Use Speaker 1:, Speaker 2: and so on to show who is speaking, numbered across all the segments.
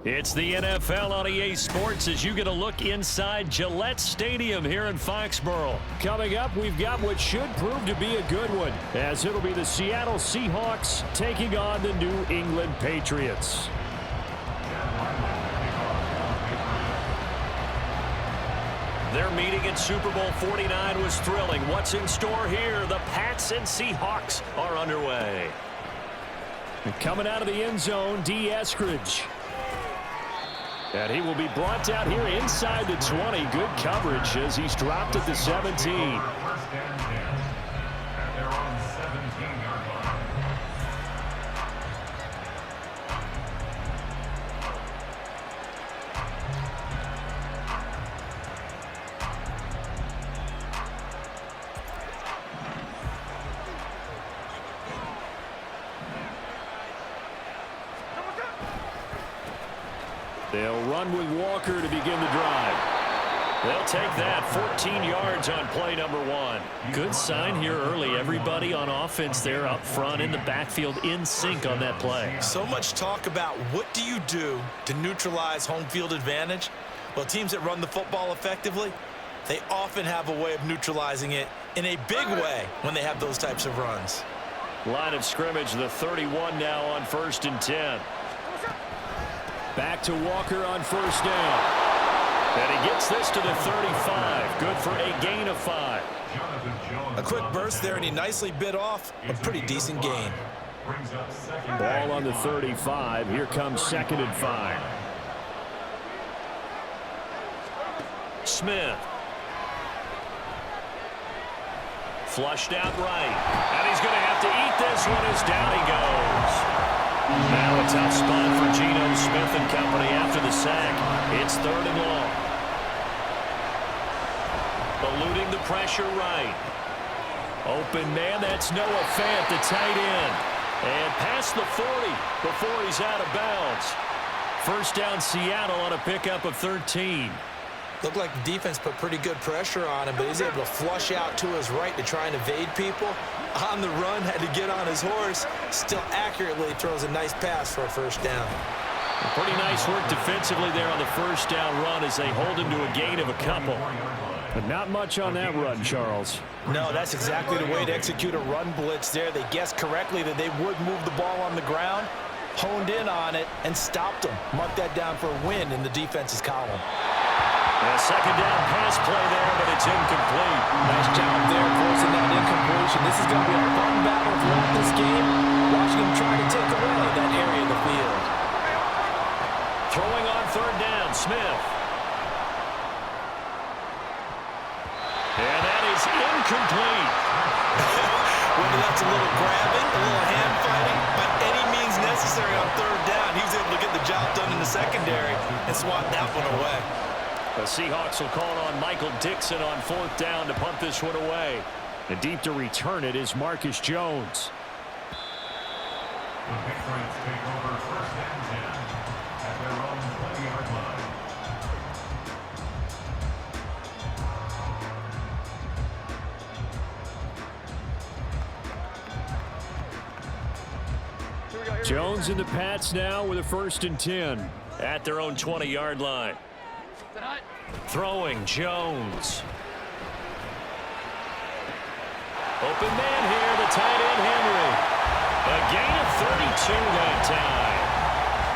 Speaker 1: It's the NFL on EA Sports as you get a look inside Gillette Stadium here in Foxborough.
Speaker 2: Coming up, we've got what should prove to be a good one, as it'll be the Seattle Seahawks taking on the New England Patriots.
Speaker 1: Their meeting at Super Bowl 49 was thrilling. What's in store here? The Pats and Seahawks are underway.
Speaker 2: And coming out of the end zone, D. Eskridge. And he will be brought down here inside the 20. Good coverage as he's dropped at the 17. They'll run with Walker to begin the drive.
Speaker 1: They'll take that 14 yards on play number 1.
Speaker 3: Good sign here early. Everybody on offense there up front in the backfield in sync on that play.
Speaker 4: So much talk about what do you do to neutralize home field advantage? Well, teams that run the football effectively, they often have a way of neutralizing it in a big way when they have those types of runs.
Speaker 1: Line of scrimmage, the 31 now on 1st and 10.
Speaker 2: Back to Walker on first down.
Speaker 1: And he gets this to the 35. Good for a gain of 5.
Speaker 4: A quick burst there, and he nicely bit off a pretty decent gain.
Speaker 2: Ball on the 35. Here comes 2nd and 5.
Speaker 1: Smith. Flushed out right. And he's going to have to eat this one as down he goes. Now a tough spot for Geno Smith and company after the sack. It's 3rd and long. Eluding the pressure right. Open man, that's Noah Fant, the tight end. And past the 40 before he's out of bounds. First down Seattle on a pickup of 13.
Speaker 4: Looked like the defense put pretty good pressure on him, but he's able to flush out to his right to try and evade people. On the run, had to get on his horse. Still accurately throws a nice pass for a first down.
Speaker 1: Pretty nice work defensively there on the first down run as they hold him to a gain of a couple.
Speaker 2: But not much on that run, Charles.
Speaker 4: No, that's exactly the way to execute a run blitz there. They guessed correctly that they would move the ball on the ground, honed in on it, and stopped them. Mark that down for a win in the defense's column.
Speaker 1: A second down pass play there, but it's incomplete.
Speaker 4: Nice job there forcing that incompletion. This is going to be a fun battle throughout this game. Watching him try to take away that area of the field.
Speaker 1: Throwing on 3rd down, Smith. And that is incomplete.
Speaker 4: Whether that's a little grabbing, a little hand fighting, by any means necessary on 3rd down, he was able to get the job done in the secondary and swat that one away.
Speaker 1: The Seahawks will call on Michael Dixon on 4th down to punt this one away.
Speaker 2: And deep to return it is Marcus Jones.
Speaker 5: The Patriots take over 1st and 10 at their own 20-yard
Speaker 2: line. Jones and the Pats now with a 1st and 10.
Speaker 1: At their own 20-yard line. Throwing, Jones. Open man here, the tight end, Henry. A gain of 32 that time.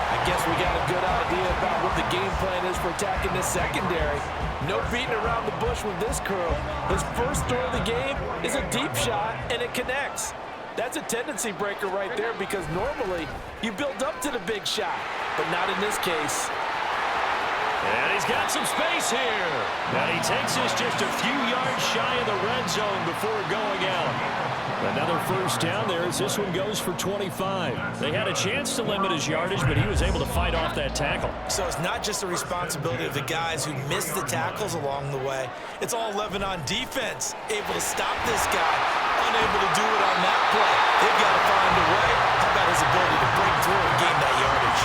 Speaker 4: I guess we got a good idea about what the game plan is for attacking this secondary. No beating around the bush with this crew. His first throw of the game is a deep shot, and it connects. That's a tendency breaker right there because normally you build up to the big shot, but not in this case.
Speaker 1: And he's got some space here. And he takes this just a few yards shy of the red zone before going out.
Speaker 2: Another first down there as this one goes for 25.
Speaker 1: They had a chance to limit his yardage, but he was able to fight off that tackle.
Speaker 4: So it's not just the responsibility of the guys who missed the tackles along the way. It's all 11 on defense, able to stop this guy, unable to do it on that play. They've got to find a way. How about his ability to break through and gain that yardage?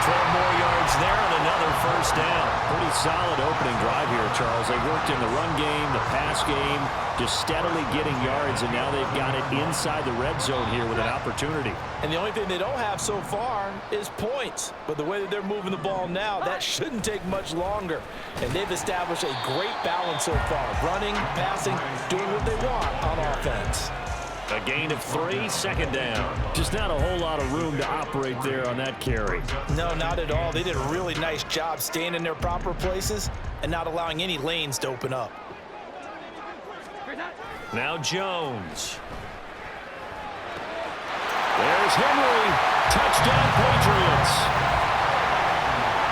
Speaker 1: 12 more yards there and another first down.
Speaker 2: Pretty solid opening drive here, Charles. They worked in the run game, the pass game, just steadily getting yards, and now they've got it inside the red zone here with an opportunity.
Speaker 4: And the only thing they don't have so far is points. But the way that they're moving the ball now, that shouldn't take much longer. And they've established a great balance so far. Running, passing, doing what they want on offense.
Speaker 1: A gain of 3, second down.
Speaker 2: Just not a whole lot of room to operate there on that carry.
Speaker 4: No, not at all. They did a really nice job staying in their proper places and not allowing any lanes to open up.
Speaker 1: Now Jones.
Speaker 2: There's Henry. Touchdown, Patriots.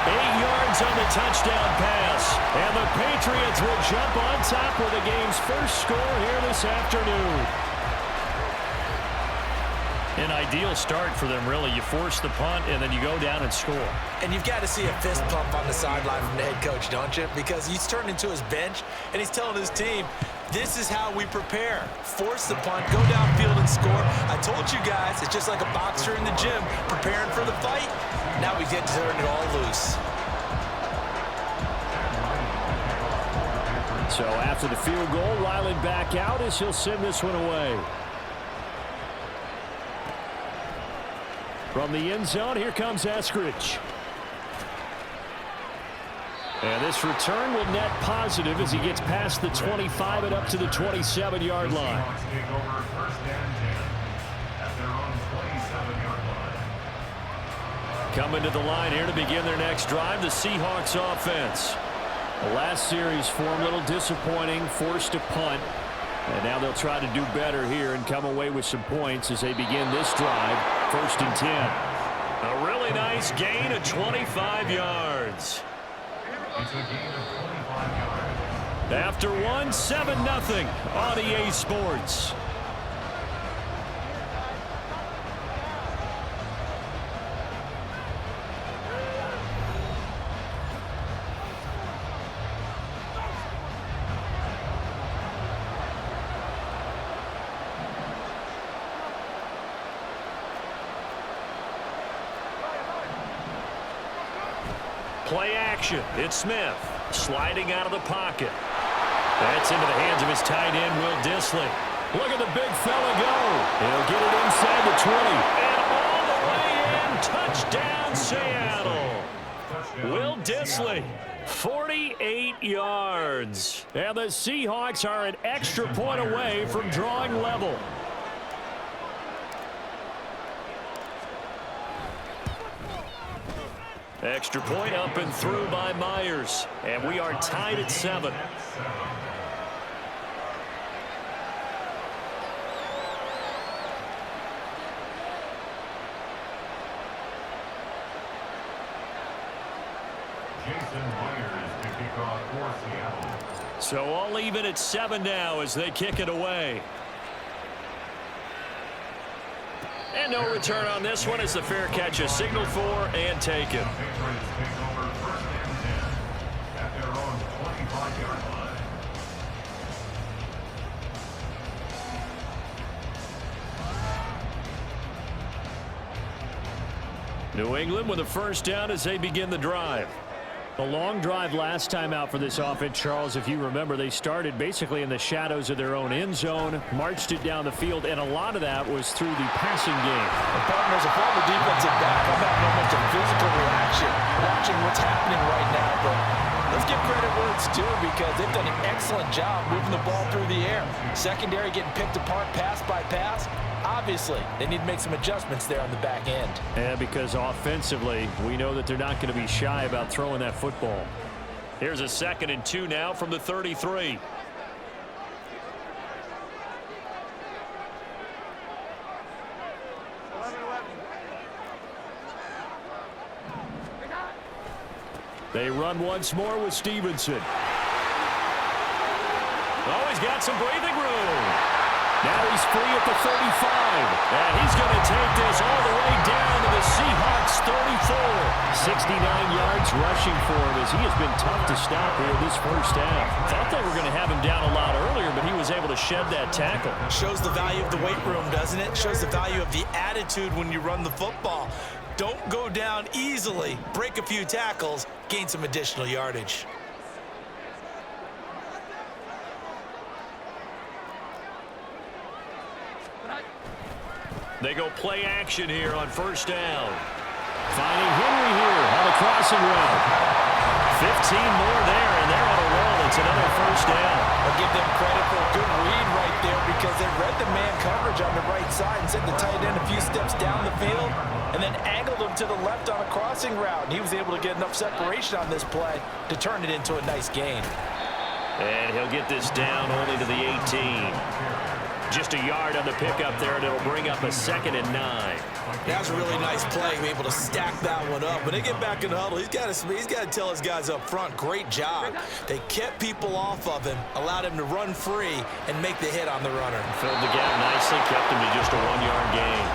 Speaker 1: 8 yards on the touchdown pass. And the Patriots will jump on top with the game's first score here this afternoon.
Speaker 3: An ideal start for them, really. You force the punt, and then you go down and score.
Speaker 4: And you've got to see a fist pump on the sideline from the head coach, don't you? Because he's turned into his bench, and he's telling his team, this is how we prepare. Force the punt, go downfield and score. I told you guys, it's just like a boxer in the gym preparing for the fight. Now we get to turn it all loose.
Speaker 2: So after the field goal, Weiland back out as he'll send this one away. From the end zone, here comes Eskridge. And this return will net positive as he gets past the 25 and up to the 27-yard line.
Speaker 5: Seahawks take over first and 10 at their own 27-yard line.
Speaker 1: Coming to the line here to begin their next drive, the Seahawks offense.
Speaker 2: The last series form a little disappointing, forced a punt. And now they'll try to do better here and come away with some points as they begin this drive, 1st and 10.
Speaker 1: A really nice gain of 25 yards.
Speaker 5: It's a gain of 25 yards.
Speaker 1: After one, 7-0 on EA Sports. Play action. It's Smith sliding out of the pocket. That's into the hands of his tight end, Will Dissly.
Speaker 2: Look at the big fella go. He'll get it inside the 20.
Speaker 1: And all the way in. Touchdown, Seattle. Will Dissly, 48 yards.
Speaker 2: And the Seahawks are an extra point away from drawing level.
Speaker 1: Extra point up and through by Myers. And we are tied at 7. So all even at 7 now as they kick it away. And no return on this one as the fair catch is signaled for and taken.
Speaker 5: Patriots take over first and 10 at their own 25-yard line.
Speaker 1: New England with a first down as they begin the drive.
Speaker 2: A long drive last time out for this offense, Charles. If you remember, they started basically in the shadows of their own end zone, marched it down the field, and a lot of that was through the passing game.
Speaker 4: And partner, as a former defensive back, I'm having almost a physical reaction watching what's happening right now. But let's give credit where it's due because they've done an excellent job moving the ball through the air. Secondary getting picked apart pass by pass. Obviously, they need to make some adjustments there on the back end.
Speaker 2: And because offensively, we know that they're not going to be shy about throwing that football.
Speaker 1: Here's a 2nd and 2 now from the 33.
Speaker 2: They run once more with Stevenson.
Speaker 1: Oh, he's got some breathing room.
Speaker 2: Now he's free at the 35.
Speaker 1: And he's going to take this all the way down to the Seahawks 34.
Speaker 2: 69 yards rushing for him as he has been tough to stop here this first half.
Speaker 1: Thought they were going to have him down a lot earlier, but he was able to shed that tackle.
Speaker 4: Shows the value of the weight room, doesn't it? Shows the value of the attitude when you run the football. Don't go down easily. Break a few tackles, gain some additional yardage.
Speaker 1: They go play action here on first down.
Speaker 2: Finding Henry here on the crossing route.
Speaker 1: 15 more there, and they're on a roll. It's another first down.
Speaker 4: I'll give them credit for a good read right there because they read the man coverage on the right side and sent the tight end a few steps down the field and then angled him to the left on a crossing route. And he was able to get enough separation on this play to turn it into a nice gain.
Speaker 1: And he'll get this down only to the 18. Just a yard on the pickup there, and it'll bring up a 2nd and 9.
Speaker 4: That was a really nice play, be able to stack that one up. When they get back in the huddle, he's got to tell his guys up front, great job. They kept people off of him, allowed him to run free, and make the hit on the runner.
Speaker 1: Filled the gap nicely, kept him to just a 1-yard gain.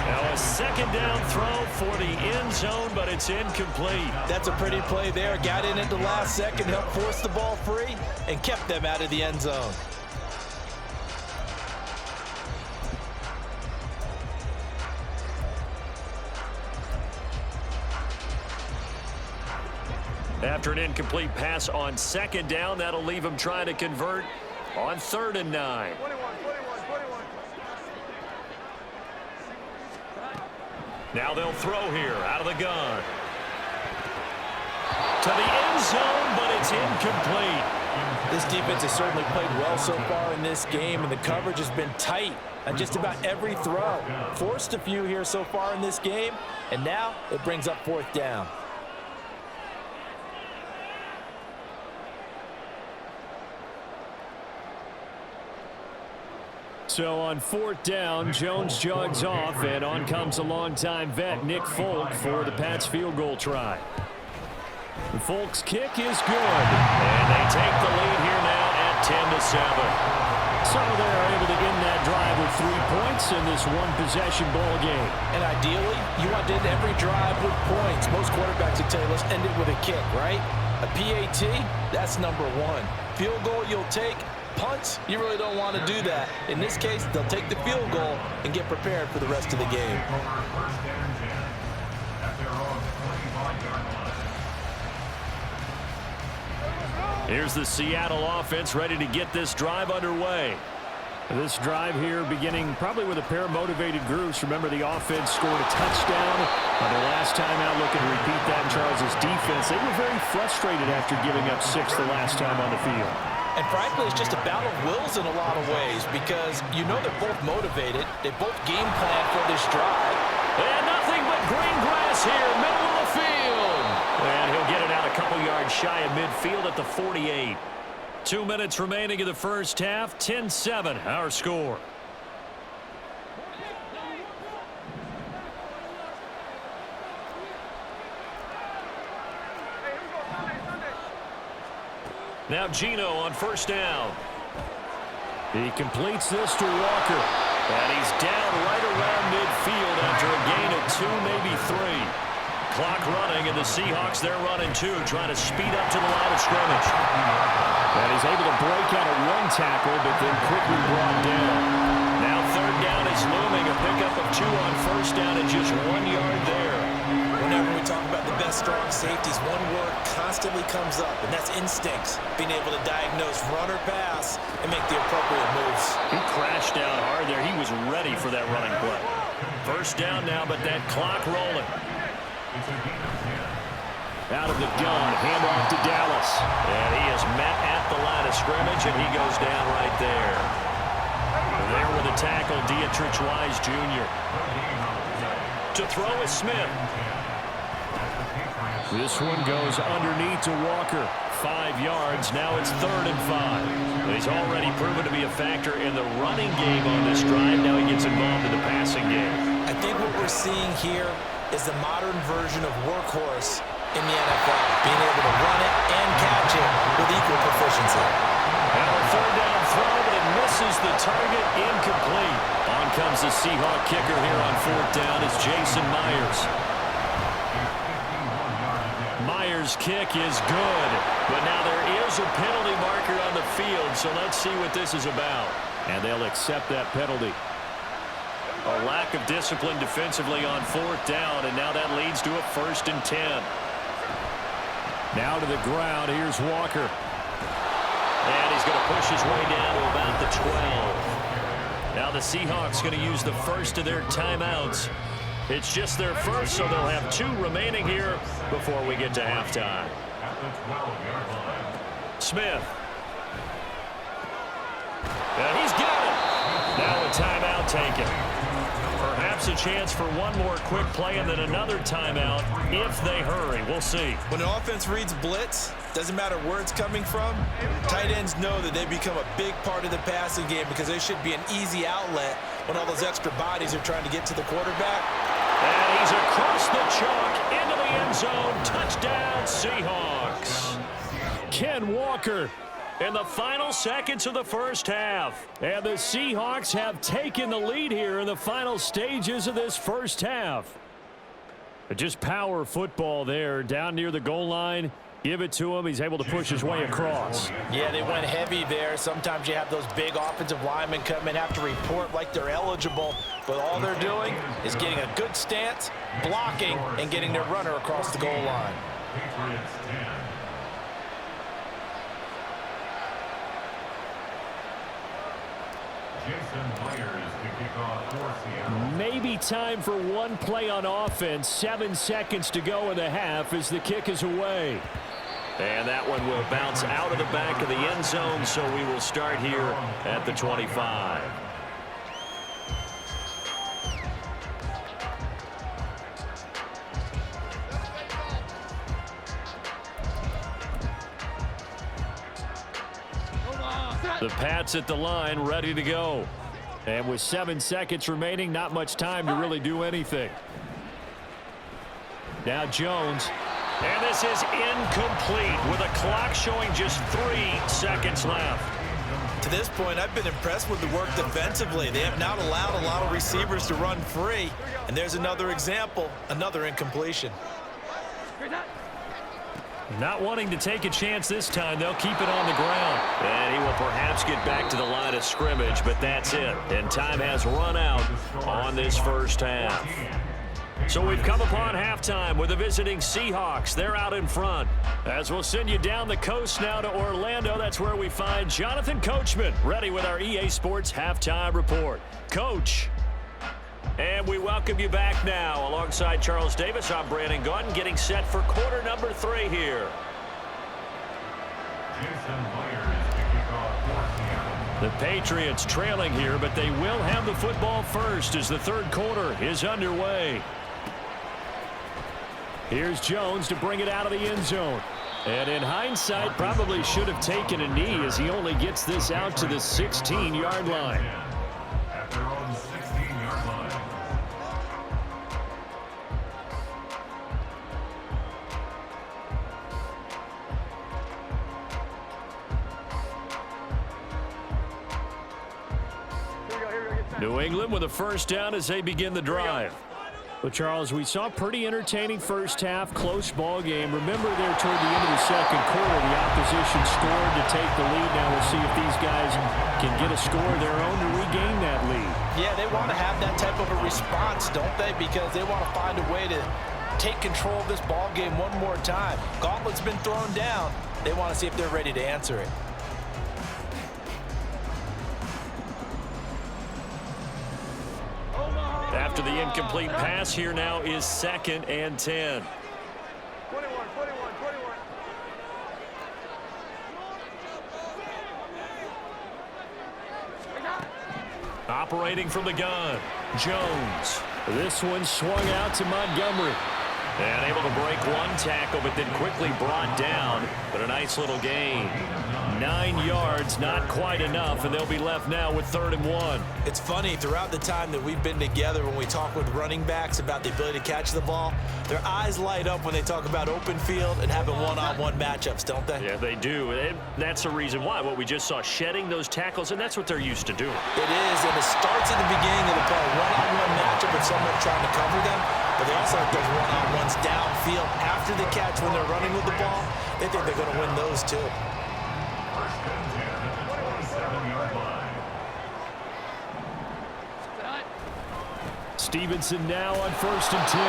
Speaker 1: Now a 2nd down throw for the end zone, but it's incomplete.
Speaker 4: That's a pretty play there. Got in at the last second, helped force the ball free, and kept them out of the end zone.
Speaker 1: After an incomplete pass on 2nd down, that'll leave him trying to convert on 3rd and 9. Now they'll throw here out of the gun. To the end zone, but it's incomplete.
Speaker 4: This defense has certainly played well so far in this game, and the coverage has been tight on just about every throw. Forced a few here so far in this game, and now it brings up 4th down.
Speaker 2: So on 4th down, Jones jogs off, and on comes a longtime vet, Nick Folk, for the Pats field goal try. The Folk's kick is good.
Speaker 1: And they take the lead here now at 10-7.
Speaker 2: So they're able to end that drive with 3 points in this one-possession ball game.
Speaker 4: And ideally, you want to end every drive with points. Most quarterbacks would tell you, let's end it with a kick, right? A PAT, that's number 1. Field goal you'll take. Punts, you really don't want to do that. In this case, they'll take the field goal and get prepared for the rest of the game.
Speaker 1: Here's the Seattle offense ready to get this drive underway.
Speaker 2: This drive here beginning probably with a pair of motivated groups. Remember, the offense scored a touchdown on their last time out. Looking to repeat that in Charles's defense. They were very frustrated after giving up 6 the last time on the field.
Speaker 4: And frankly, it's just a battle of wills in a lot of ways because you know they're both motivated. They both game plan for this drive.
Speaker 1: And nothing but green grass here, middle of the field. And he'll get it out a couple yards shy of midfield at the 48. 2 minutes remaining in the first half. 10-7, our score. Now Gino on first down.
Speaker 2: He completes this to Walker.
Speaker 1: And he's down right around midfield after a gain of 2, maybe 3. Clock running, and the Seahawks, they're running 2, trying to speed up to the line of scrimmage.
Speaker 2: And he's able to break out of 1 tackle, but then quickly brought down.
Speaker 1: Now 3rd down is looming. A pickup of 2 on first down and just 1 yard there.
Speaker 4: Whenever we talk about the best strong safeties, one word constantly comes up, and that's instincts. Being able to diagnose run or pass and make the appropriate moves.
Speaker 1: He crashed down hard there. He was ready for that running play. First down now, but that clock rolling.
Speaker 2: Out of the gun, handoff to Dallas.
Speaker 1: And he is met at the line of scrimmage, and he goes down right there. There with the tackle, Dietrich Wise Jr. To throw is Smith.
Speaker 2: This one goes underneath to Walker.
Speaker 1: 5 yards. Now it's 3rd and 5. He's already proven to be a factor in the running game on this drive. Now he gets involved in the passing game.
Speaker 4: I think what we're seeing here is the modern version of workhorse in the NFL. Being able to run it and catch it with equal proficiency.
Speaker 1: Now a 3rd down throw, but it misses the target. Incomplete. On comes the Seahawk kicker here on 4th down. It's Jason Myers. Myers' kick is good, but now there is a penalty marker on the field, so let's see what this is about.
Speaker 2: And they'll accept that penalty.
Speaker 1: A lack of discipline defensively on 4th down, and now that leads to a 1st and 10.
Speaker 2: Now to the ground. Here's Walker.
Speaker 1: And he's going to push his way down to about the 12. Now the Seahawks going to use the first of their timeouts. It's just their first, so they'll have 2 remaining here before we get to halftime. Smith. And he's got it. Now a timeout taken. Perhaps a chance for one more quick play and then another timeout if they hurry. We'll see.
Speaker 4: When an offense reads blitz, doesn't matter where it's coming from, tight ends know that they become a big part of the passing game because they should be an easy outlet when all those extra bodies are trying to get to the quarterback.
Speaker 1: And he's across the chalk into the end zone. Touchdown, Seahawks.
Speaker 2: Ken Walker in the final seconds of the first half. And the Seahawks have taken the lead here in the final stages of this first half. Just power football there down near the goal line. Give it to him. He's able to push his way across.
Speaker 4: Yeah, they went heavy there. Sometimes you have those big offensive linemen come in, have to report like they're eligible, but all they're doing is getting a good stance, blocking, and getting their runner across the goal line.
Speaker 5: Patriots 10.
Speaker 2: Maybe time for one play on offense. 7 seconds to go in the half as the kick is away.
Speaker 1: And that one will bounce out of the back of the end zone, so we will start here at the 25. The Pats at the line, ready to go.
Speaker 2: And with 7 seconds remaining, not much time to really do anything. Now Jones.
Speaker 1: And this is incomplete with a clock showing just 3 seconds left.
Speaker 4: To this point, I've been impressed with the work defensively. They have not allowed a lot of receivers to run free. And there's another example, another incompletion.
Speaker 1: Not wanting to take a chance this time, they'll keep it on the ground. And he will perhaps get back to the line of scrimmage, but that's it. And time has run out on this first half. So we've come upon halftime with the visiting Seahawks. They're out in front. As we'll send you down the coast now to Orlando, that's where we find Jonathan Coachman, ready with our EA Sports Halftime Report. Coach. And we welcome you back now. Alongside Charles Davis, I'm Brandon Gautin, getting set for quarter number 3 here. The Patriots trailing here, but they will have the football first as the third quarter is underway.
Speaker 2: Here's Jones to bring it out of the end zone. And in hindsight, probably should have taken a knee as he only gets this out to the 16-yard line.
Speaker 5: At their own 16-yard line.
Speaker 1: New England with a first down as they begin the drive.
Speaker 2: Well, Charles, we saw a pretty entertaining first half, close ball game. Remember there toward the end of the second quarter, the opposition scored to take the lead. Now we'll see if these guys can get a score of their own to regain that lead.
Speaker 4: Yeah, they want to have that type of a response, don't they? Because they want to find a way to take control of this ball game one more time. Gauntlet's been thrown down. They want to see if they're ready to answer it.
Speaker 1: After the incomplete pass, here now is 2nd and 10.
Speaker 6: 21.
Speaker 1: Operating from the gun, Jones.
Speaker 2: This one swung out to Montgomery.
Speaker 1: And able to break one tackle, but then quickly brought down. But a nice little gain. 9 yards, not quite enough, and they'll be left now with 3rd and 1.
Speaker 4: It's funny, throughout the time that we've been together, when we talk with running backs about the ability to catch the ball, their eyes light up when they talk about open field and having one-on-one matchups, don't they?
Speaker 1: Yeah, they do. And that's the reason why. What we just saw, shedding those tackles, and that's what they're used to doing.
Speaker 4: It is, and it starts at the beginning of the play. One-on-one matchup if someone's trying to cover them, but they also have those one-on-ones downfield after the catch when they're running with the ball. They think they're going to win those too.
Speaker 5: First and 10 at the 27-yard line.
Speaker 2: Stevenson now on 1st and 10.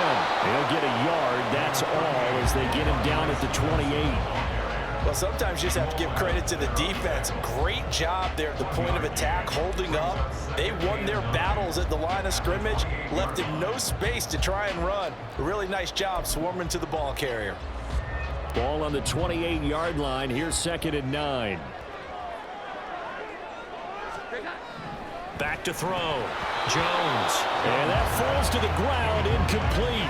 Speaker 2: He'll get a yard. That's all as they get him down at the 28.
Speaker 4: Well, sometimes you just have to give credit to the defense. Great job there at the point of attack, holding up. They won their battles at the line of scrimmage, left him no space to try and run. A really nice job swarming to the ball carrier.
Speaker 2: Ball on the 28-yard line. Here's 2nd and 9.
Speaker 3: Back to throw. Jones.
Speaker 2: And that falls to the ground, incomplete.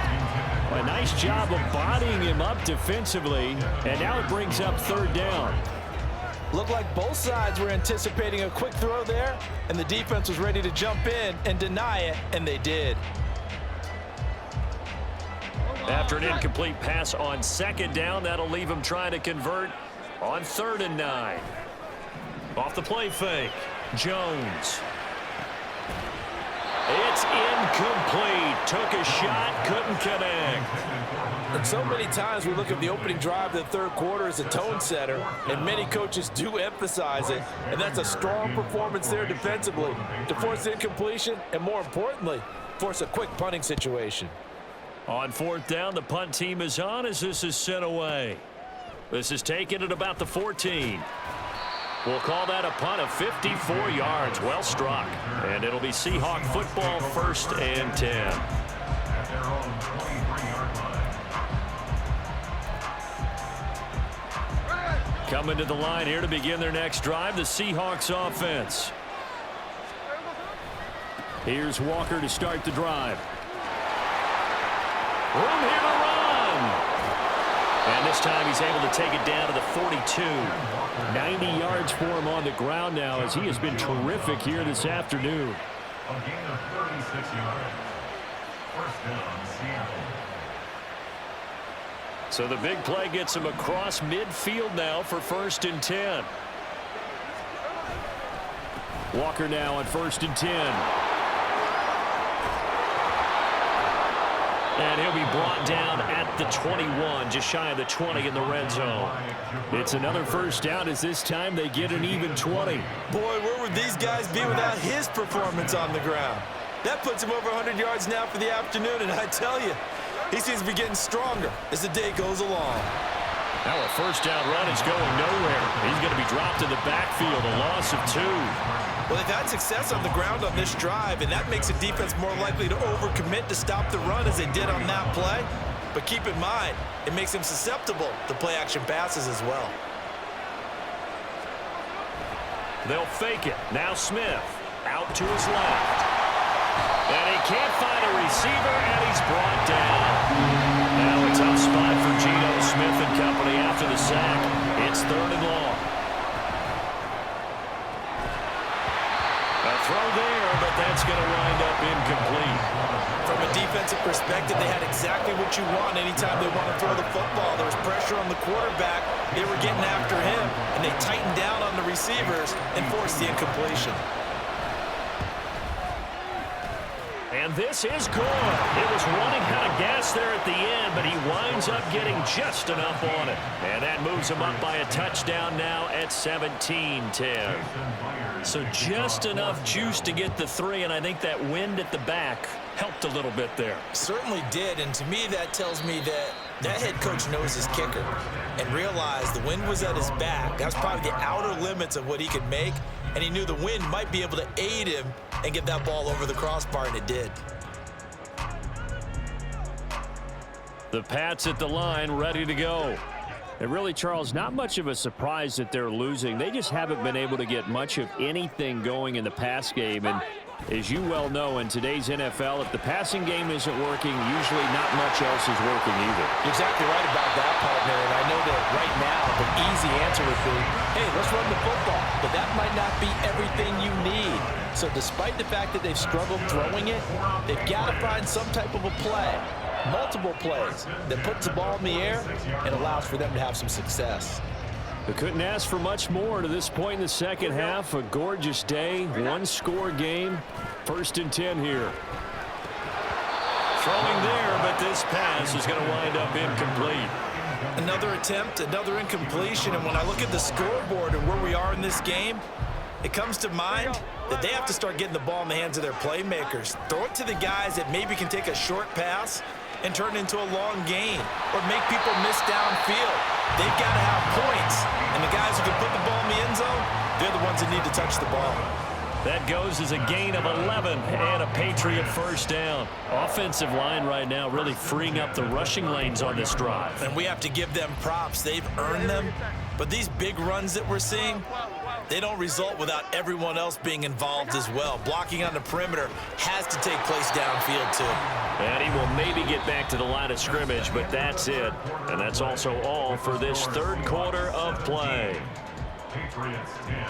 Speaker 2: A nice job of bodying him up defensively, and now it brings up 3rd down.
Speaker 4: Looked like both sides were anticipating a quick throw there, and the defense was ready to jump in and deny it, and they did.
Speaker 3: After an incomplete pass on 2nd down, that'll leave him trying to convert on 3rd and 9. Off the play fake. Jones. It's incomplete. Took a shot, couldn't connect.
Speaker 4: And so many times we look at the opening drive of the 3rd quarter as a tone setter, and many coaches do emphasize it, and that's a strong performance there defensively to force incompletion and, more importantly, force a quick punting situation.
Speaker 3: On 4th down, the punt team is on as this is sent away. This is taken at about the 14. We'll call that a punt of 54 yards. Well struck. And it'll be Seahawk football, 1st and 10.
Speaker 5: At their own 23-yard line.
Speaker 3: Coming to the line here to begin their next drive, the Seahawks offense.
Speaker 2: Here's Walker to start the drive.
Speaker 3: Room here to run. And this time he's able to take it down to the 42.
Speaker 2: 90 yards for him on the ground now as he has been terrific here this afternoon.
Speaker 5: A gain of 36 yards. 1st down, Seattle.
Speaker 3: So the big play gets him across midfield now for 1st and 10.
Speaker 2: Walker now on 1st and 10.
Speaker 3: And he'll be brought down at the 21, just shy of the 20 in the red zone.
Speaker 2: It's another 1st down as this time they get an even 20.
Speaker 4: Boy, where would these guys be without his performance on the ground? That puts him over 100 yards now for the afternoon, and I tell you, he seems to be getting stronger as the day goes along.
Speaker 3: Now a 1st down run is going nowhere. He's going to be dropped in the backfield, a loss of 2.
Speaker 4: Well, they've had success on the ground on this drive, and that makes the defense more likely to overcommit to stop the run as they did on that play. But keep in mind, it makes them susceptible to play-action passes as well.
Speaker 3: They'll fake it. Now Smith out to his left. And he can't find a receiver, and he's brought down. Now a tough spot for Geno Smith and company after the sack. It's 3rd and long. A throw there, but that's going to wind up incomplete.
Speaker 4: From a defensive perspective, they had exactly what you want anytime they want to throw the football. There was pressure on the quarterback. They were getting after him, and they tightened down on the receivers and forced the incompletion.
Speaker 3: And this is good. It was running out of gas there at the end, but he winds up getting just enough on it. And that moves him up by a touchdown now at 17-10. So just enough juice to get the 3, and I think that wind at the back helped a little bit there.
Speaker 4: Certainly did, and to me that tells me that that head coach knows his kicker and realized the wind was at his back. That's probably the outer limits of what he could make, and he knew the wind might be able to aid him and get that ball over the crossbar, and it did.
Speaker 3: The Pats at the line, ready to go.
Speaker 2: And really, Charles, not much of a surprise that they're losing. They just haven't been able to get much of anything going in the pass game. And as you well know, in today's NFL, if the passing game isn't working, usually not much else is working either.
Speaker 4: You're exactly right about that, partner. And I know that right now the easy answer would be, hey, let's run the football. But that might not be everything you need. So despite the fact that they've struggled throwing it, they've got to find some type of a play. Multiple plays that puts the ball in the air and allows for them to have some success.
Speaker 2: They couldn't ask for much more to this point in the second half. A gorgeous day, one-score game. 1st and 10 here.
Speaker 3: Throwing there, but this pass is going to wind up incomplete.
Speaker 4: Another attempt, another incompletion, and when I look at the scoreboard and where we are in this game, it comes to mind that they have to start getting the ball in the hands of their playmakers. Throw it to the guys that maybe can take a short pass and turn it into a long gain or make people miss downfield. They've got to have points, and the guys who can put the ball in the end zone, they're the ones that need to touch the ball.
Speaker 1: That goes as a gain of 11 and a Patriot first down. Offensive line right now really freeing up the rushing lanes on this drive.
Speaker 4: And we have to give them props. They've earned them. But these big runs that we're seeing, they don't result without everyone else being involved as well. Blocking on the perimeter has to take place downfield too.
Speaker 1: And he will maybe get back to the line of scrimmage, but that's it. And that's also all for this third quarter of play.
Speaker 5: Patriots 10.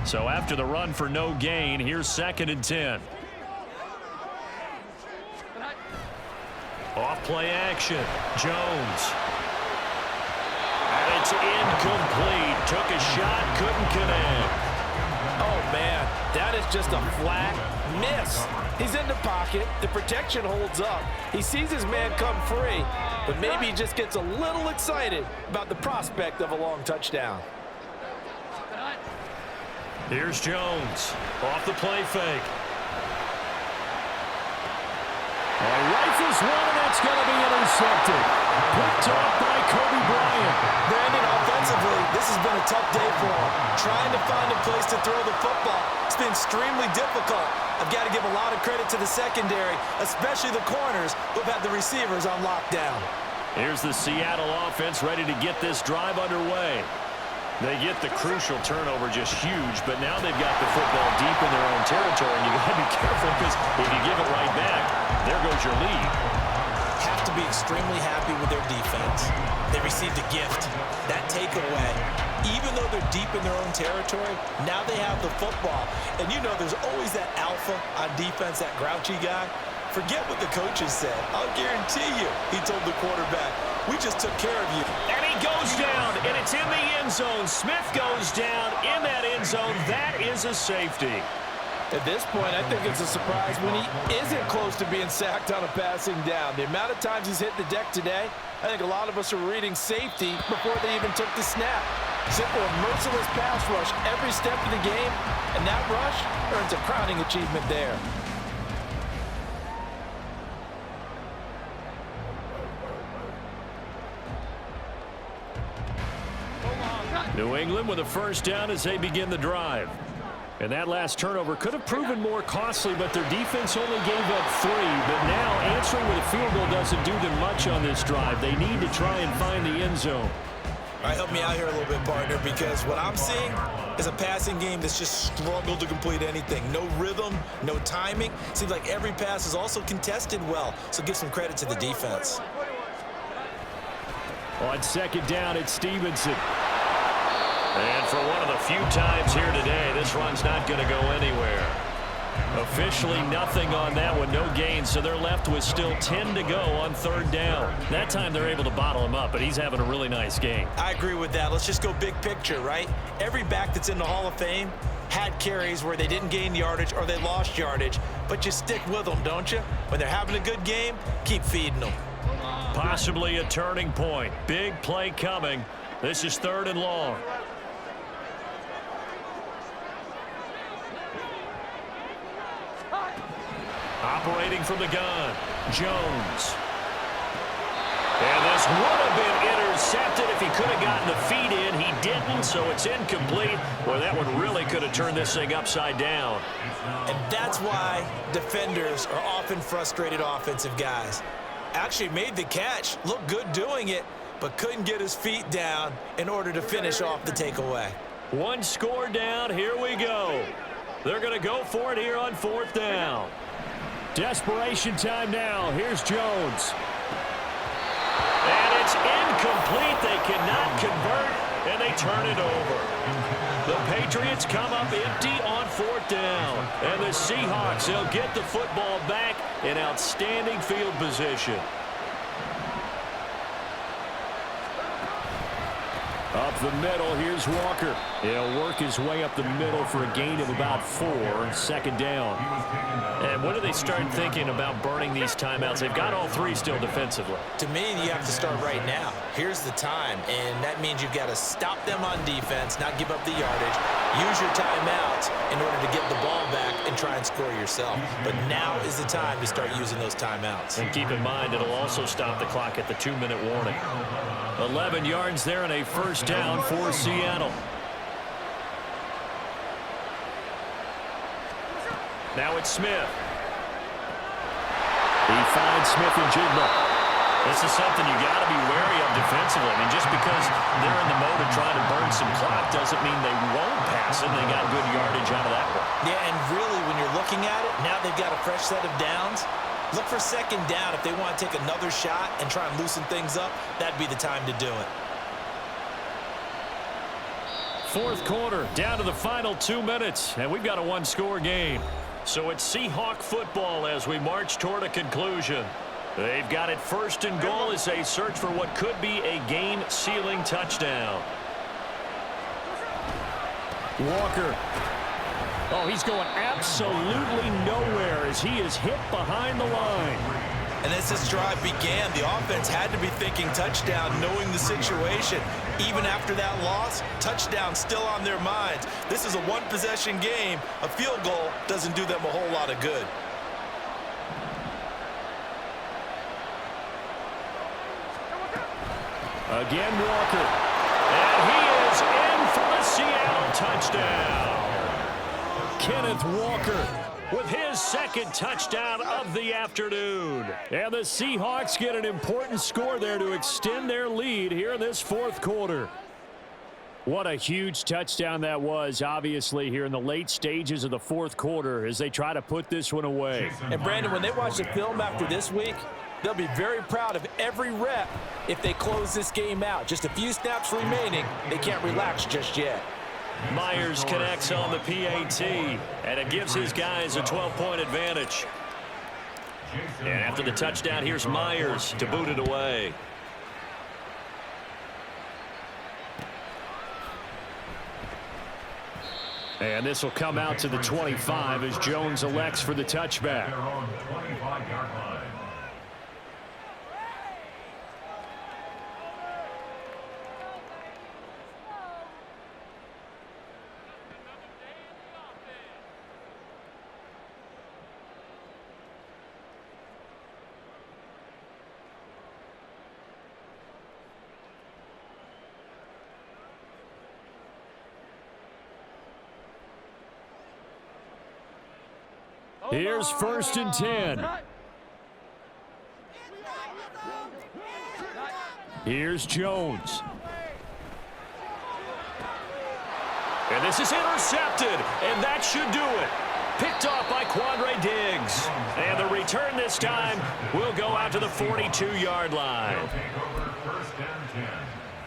Speaker 1: So after the run for no gain, here's 2nd and 10. Off play action. Jones. And it's incomplete. Took a shot, couldn't connect.
Speaker 4: Oh, man, that is just a flat miss. He's in the pocket. The protection holds up. He sees his man come free, but maybe he just gets a little excited about the prospect of a long touchdown.
Speaker 1: Here's Jones. Off the play fake. Rifles one, and that's going to be intercepted. Picked off by Kobe Bryant.
Speaker 4: Brandon, offensively, this has been a tough day for him. Trying to find a place to throw the football. It's been extremely difficult. I've got to give a lot of credit to the secondary, especially the corners who've had the receivers on lockdown.
Speaker 1: Here's the Seattle offense ready to get this drive underway. They get the crucial turnover just huge, but now they've got the football deep in their own territory, and you got to be careful because if you give it right back, there goes your lead.
Speaker 4: Have to be extremely happy with their defense. They received a gift. That takeaway, even though they're deep in their own territory, now they have the football. And you know there's always that alpha on defense, that grouchy guy. Forget what the coaches said. I'll guarantee you, he told the quarterback, we just took care of you.
Speaker 1: And he goes down, and it's in the end zone. Smith goes down in that end zone. That is a safety.
Speaker 4: At this point, I think it's a surprise when he isn't close to being sacked on a passing down. The amount of times he's hit the deck today, I think a lot of us are reading safety before they even took the snap. Simple and merciless pass rush every step of the game, and that rush earns a crowning achievement there.
Speaker 1: New England with a first down as they begin the drive. And that last turnover could have proven more costly, but their defense only gave up 3. But now answering with a field goal doesn't do them much on this drive. They need to try and find the end zone.
Speaker 4: All right, help me out here a little bit, partner, because what I'm seeing is a passing game that's just struggled to complete anything. No rhythm, no timing. Seems like every pass is also contested well, so give some credit to the defense.
Speaker 1: On 2nd down, it's Stevenson. And for one of the few times here today, this run's not going to go anywhere. Officially nothing on that one, no gain, so they're left with still 10 to go on 3rd down. That time they're able to bottle him up, but he's having a really nice game.
Speaker 4: I agree with that. Let's just go big picture, right? Every back that's in the Hall of Fame had carries where they didn't gain yardage or they lost yardage, but you stick with them, don't you? When they're having a good game, keep feeding them.
Speaker 1: Possibly a turning point. Big play coming. This is 3rd and long. Operating from the gun, Jones. And this would have been intercepted if he could have gotten the feet in. He didn't, so it's incomplete. Boy, that one really could have turned this thing upside down.
Speaker 4: And that's why defenders are often frustrated offensive guys. Actually made the catch, looked good doing it, but couldn't get his feet down in order to finish off the takeaway.
Speaker 1: One score down, here we go. They're going to go for it here on 4th down. Desperation time now. Here's Jones. And it's incomplete. They cannot convert, and they turn it over. The Patriots come up empty on 4th down. And the Seahawks, they'll get the football back in outstanding field position.
Speaker 2: Up the middle, here's Walker. He'll work his way up the middle for a gain of about 4, second down.
Speaker 3: And when do they start thinking about burning these timeouts? They've got all 3 still defensively.
Speaker 4: To me, you have to start right now. Here's the time, and that means you've got to stop them on defense, not give up the yardage, use your timeouts in order to get the ball back and try and score yourself. But now is the time to start using those timeouts.
Speaker 3: And keep in mind, it'll also stop the clock at the 2-minute warning.
Speaker 1: 11 yards there and a first down for Seattle.
Speaker 3: Now it's Smith.
Speaker 2: He finds Smith-Njigba.
Speaker 3: This is something you got to be wary of defensively. I mean, just because they're in the mode of trying to burn some clock doesn't mean they won't pass it. They got good yardage out of that one.
Speaker 4: Yeah, and really, when you're looking at it, now they've got a fresh set of downs. Look for second down. If they want to take another shot and try and loosen things up, that'd be the time to do it.
Speaker 1: Fourth quarter, down to the final 2 minutes, and we've got a one-score game.
Speaker 3: So it's Seahawk football as we march toward a conclusion. They've got it first and goal as they search for what could be a game-sealing touchdown.
Speaker 2: Walker. Oh, he's going absolutely nowhere as he is hit behind the line.
Speaker 4: And as this drive began, the offense had to be thinking touchdown, knowing the situation. Even after that loss, touchdown still on their minds. This is a one-possession game. A field goal doesn't do them a whole lot of good.
Speaker 2: Again, Walker.
Speaker 1: And he is in for the Seattle touchdown. Kenneth Walker with his second touchdown of the afternoon. And the Seahawks get an important score there to extend their lead here in this fourth quarter.
Speaker 2: What a huge touchdown that was, obviously, here in the late stages of the fourth quarter as they try to put this one away.
Speaker 4: And, Brandon, when they watch the film after this week, they'll be very proud of every rep if they close this game out. Just a few snaps remaining. They can't relax just yet.
Speaker 1: Myers connects on the PAT, and it gives his guys a 12-point advantage. And after the touchdown, here's Myers to boot it away.
Speaker 2: And this will come out to the 25 as Jones elects for the touchback.
Speaker 5: They're on the 25-yard line.
Speaker 2: Here's first and 10. Here's Jones.
Speaker 1: And this is intercepted, and that should do it. Picked off by Quandre Diggs. And the return this time will go out to the 42-yard line.
Speaker 5: They'll take over first and 10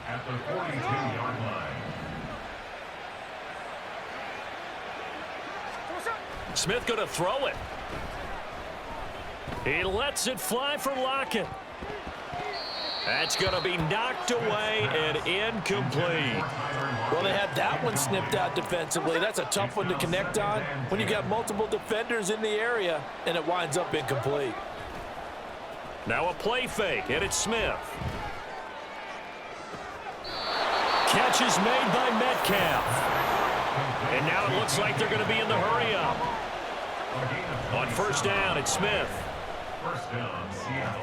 Speaker 5: at the 42-yard line.
Speaker 1: Smith going to throw it. He lets it fly for Lockett. That's going to be knocked away and incomplete.
Speaker 4: Well, they had that one snipped out defensively. That's a tough one to connect on when you got multiple defenders in the area, and it winds up incomplete.
Speaker 1: Now a play fake, and it's Smith. Catch is made by Metcalf. And now it looks like they're going to be in the hurry-up. On first down, it's Smith.
Speaker 5: First down, Seattle.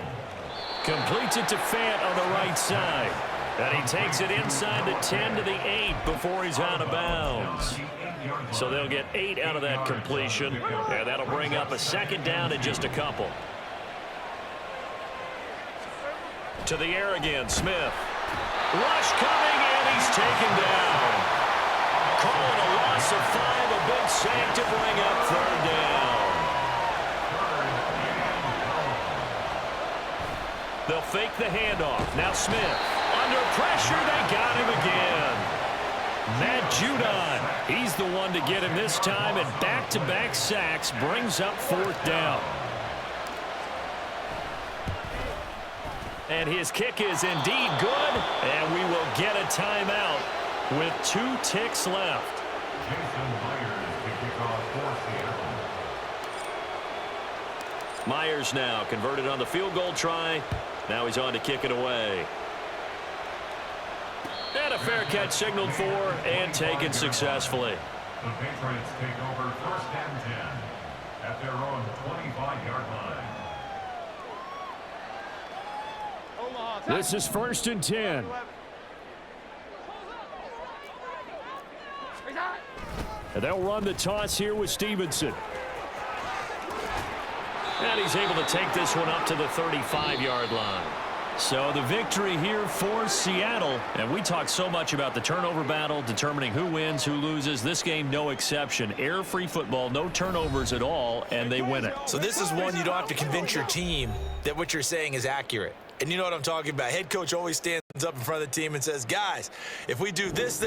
Speaker 1: Completes it to Fant on the right side. And he takes it inside the 10 to the 8 before he's out of bounds. So they'll get 8 out of that completion. And that'll bring up a second down in just a couple. To the air again, Smith. Rush coming, and he's taken down. Call it a loss of 5, a big save to bring up third down. They'll fake the handoff. Now Smith. Under pressure, they got him again. Matt Judon, he's the one to get him this time, and back-to-back sacks brings up fourth down. And his kick is indeed good, and we will get a timeout with 2 ticks left.
Speaker 5: Jason Myers to kick off for Seattle.
Speaker 1: Myers now converted on the field goal try. Now he's on to kick it away. And a fair catch signaled for and taken successfully.
Speaker 5: The Patriots take over 1st and 10 at their own 25-yard line.
Speaker 2: This is 1st and 10. And they'll run the toss here with Stevenson.
Speaker 1: And he's able to take this one up to the 35-yard line. So the victory here for Seattle. And we talked so much about the turnover battle, determining who wins, who loses. This game, no exception. Error-free football, no turnovers at all, and they win it.
Speaker 4: So this is one you don't have to convince your team that what you're saying is accurate. And you know what I'm talking about. Head coach always stands up in front of the team and says, guys, if we do this,